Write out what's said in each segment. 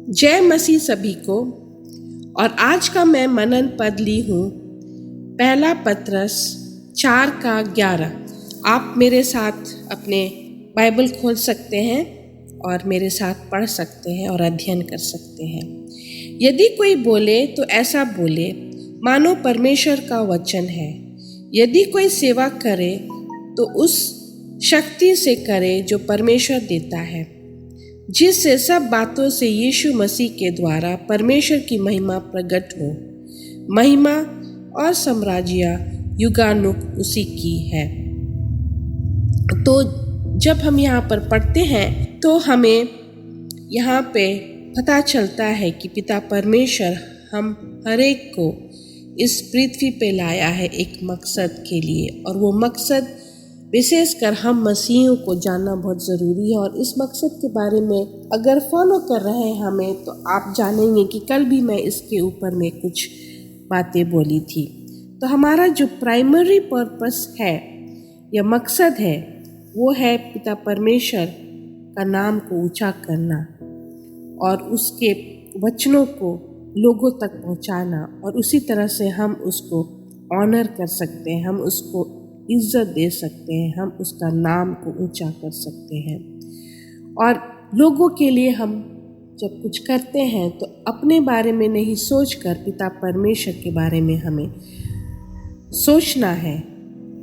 जय मसीह सभी को। और आज का मैं मनन पद ली हूँ पहला पत्रस 4:11। आप मेरे साथ अपने बाइबल खोल सकते हैं और मेरे साथ पढ़ सकते हैं और अध्ययन कर सकते हैं। यदि कोई बोले तो ऐसा बोले मानो परमेश्वर का वचन है। यदि कोई सेवा करे तो उस शक्ति से करे जो परमेश्वर देता है, जिससे सब बातों से यीशु मसीह के द्वारा परमेश्वर की महिमा प्रकट हो। महिमा और साम्राज्य युगानुग उसी की है। तो जब हम यहाँ पर पढ़ते हैं तो हमें यहाँ पे पता चलता है कि पिता परमेश्वर हम हर एक को इस पृथ्वी पे लाया है एक मकसद के लिए, और वो मकसद विशेषकर हम मसीहियों को जानना बहुत ज़रूरी है। और इस मकसद के बारे में अगर फॉलो कर रहे हैं हमें, तो आप जानेंगे कि कल भी मैं इसके ऊपर में कुछ बातें बोली थी। तो हमारा जो प्राइमरी पर्पस है या मकसद है वो है पिता परमेश्वर का नाम को ऊंचा करना और उसके वचनों को लोगों तक पहुंचाना, और उसी तरह से हम उसको ऑनर कर सकते हैं, हम उसको इज्जत दे सकते हैं, हम उसका नाम को ऊंचा कर सकते हैं। और लोगों के लिए हम जब कुछ करते हैं तो अपने बारे में नहीं सोचकर पिता परमेश्वर के बारे में हमें सोचना है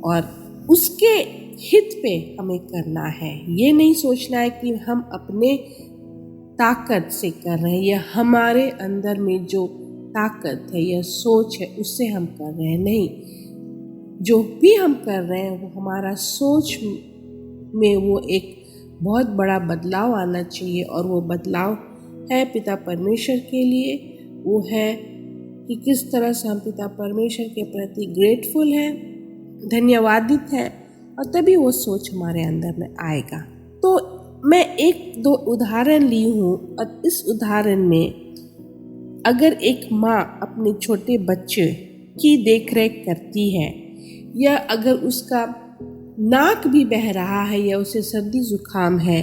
और उसके हित पे हमें करना है। ये नहीं सोचना है कि हम अपने ताकत से कर रहे हैं या हमारे अंदर में जो ताकत है या सोच है उससे हम कर रहे हैं। नहीं, जो भी हम कर रहे हैं वो हमारा सोच में वो एक बहुत बड़ा बदलाव आना चाहिए, और वो बदलाव है पिता परमेश्वर के लिए। वो है कि किस तरह से हम पिता परमेश्वर के प्रति ग्रेटफुल हैं, धन्यवादित हैं, और तभी वो सोच हमारे अंदर में आएगा। तो मैं 1-2 उदाहरण ली हूँ, और इस उदाहरण में अगर एक माँ अपने छोटे बच्चे की देखरेख करती है, या अगर उसका नाक भी बह रहा है या उसे सर्दी जुकाम है,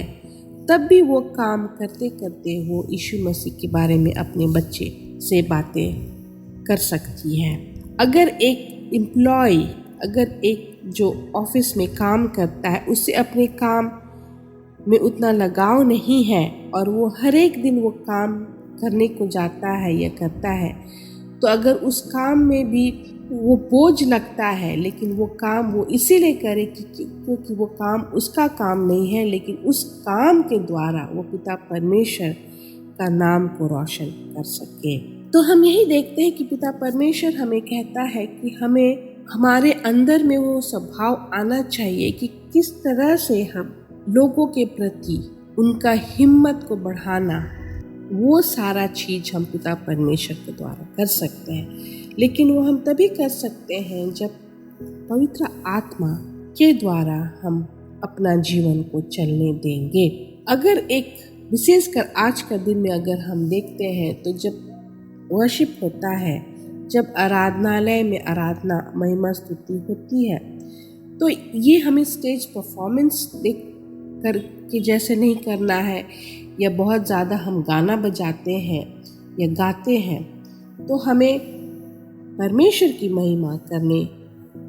तब भी वो काम करते करते वो यीशु मसीह के बारे में अपने बच्चे से बातें कर सकती है। अगर एक एम्प्लॉय, अगर एक जो ऑफिस में काम करता है, उससे अपने काम में उतना लगाव नहीं है और वो हर एक दिन वो काम करने को जाता है या करता है, तो अगर उस काम में भी वो बोझ लगता है, लेकिन वो काम वो इसीलिए करे क्योंकि वो काम उसका काम नहीं है, लेकिन उस काम के द्वारा वो पिता परमेश्वर का नाम को रोशन कर सके। तो हम यही देखते हैं कि पिता परमेश्वर हमें कहता है कि हमें हमारे अंदर में वो स्वभाव आना चाहिए कि किस तरह से हम लोगों के प्रति उनका हिम्मत को बढ़ाना, वो सारा चीज हम पिता परमेश्वर के द्वारा कर सकते हैं। लेकिन वो हम तभी कर सकते हैं जब पवित्र आत्मा के द्वारा हम अपना जीवन को चलने देंगे। अगर एक विशेषकर आज का दिन में अगर हम देखते हैं तो जब वर्शिप होता है, जब आराधनालय में आराधना महिमा स्तुति होती है, तो ये हमें स्टेज परफॉर्मेंस देख कर के जैसे नहीं करना है, या बहुत ज़्यादा हम गाना बजाते हैं या गाते हैं। तो हमें परमेश्वर की महिमा करने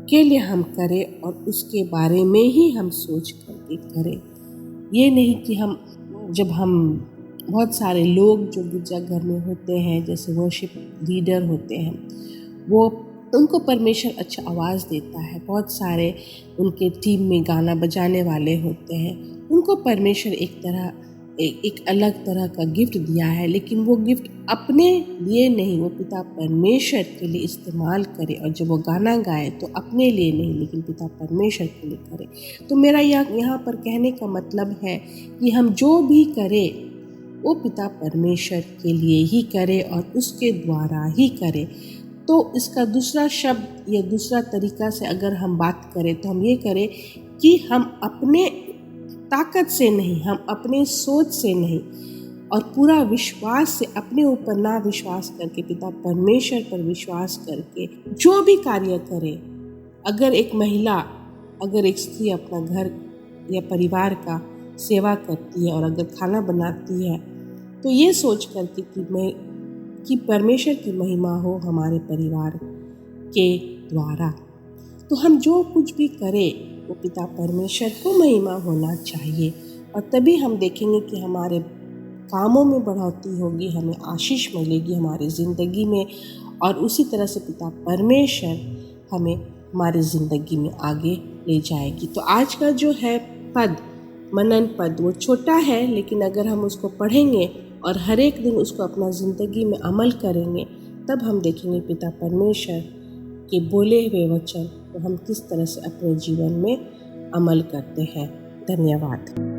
के लिए हम करें और उसके बारे में ही हम सोच करके करें। ये नहीं कि जब हम बहुत सारे लोग जो गिरजाघर में होते हैं, जैसे वर्शिप लीडर होते हैं, वो उनको परमेश्वर अच्छा आवाज़ देता है, बहुत सारे उनके टीम में गाना बजाने वाले होते हैं, उनको परमेश्वर एक अलग तरह का गिफ्ट दिया है, लेकिन वो गिफ्ट अपने लिए नहीं, वो पिता परमेश्वर के लिए इस्तेमाल करे। और जब वो गाना गाए तो अपने लिए नहीं, लेकिन पिता परमेश्वर के लिए करे। तो मेरा यहाँ पर कहने का मतलब है कि हम जो भी करें वो पिता परमेश्वर के लिए ही करें और उसके द्वारा ही करें। तो इसका दूसरा शब्द या दूसरा तरीका से अगर हम बात करें तो हम ये करें कि हम अपने ताकत से नहीं, हम अपने सोच से नहीं, और पूरा विश्वास से अपने ऊपर ना विश्वास करके पिता परमेश्वर पर विश्वास करके जो भी कार्य करे। अगर एक महिला, अगर एक स्त्री अपना घर या परिवार का सेवा करती है और अगर खाना बनाती है, तो ये सोच करके कि परमेश्वर की महिमा हो हमारे परिवार के द्वारा। तो हम जो कुछ भी करें वो पिता परमेश्वर को महिमा होना चाहिए, और तभी हम देखेंगे कि हमारे कामों में बढ़ोतरी होगी, हमें आशीष मिलेगी हमारी ज़िंदगी में, और उसी तरह से पिता परमेश्वर हमें हमारी ज़िंदगी में आगे ले जाएगी। तो आज का जो है पद, मनन पद, वो छोटा है, लेकिन अगर हम उसको पढ़ेंगे और हर एक दिन उसको अपना ज़िंदगी में अमल करेंगे, तब हम देखेंगे पिता परमेश्वर के बोले हुए वचन तो हम किस तरह से अपने जीवन में अमल करते हैं। धन्यवाद।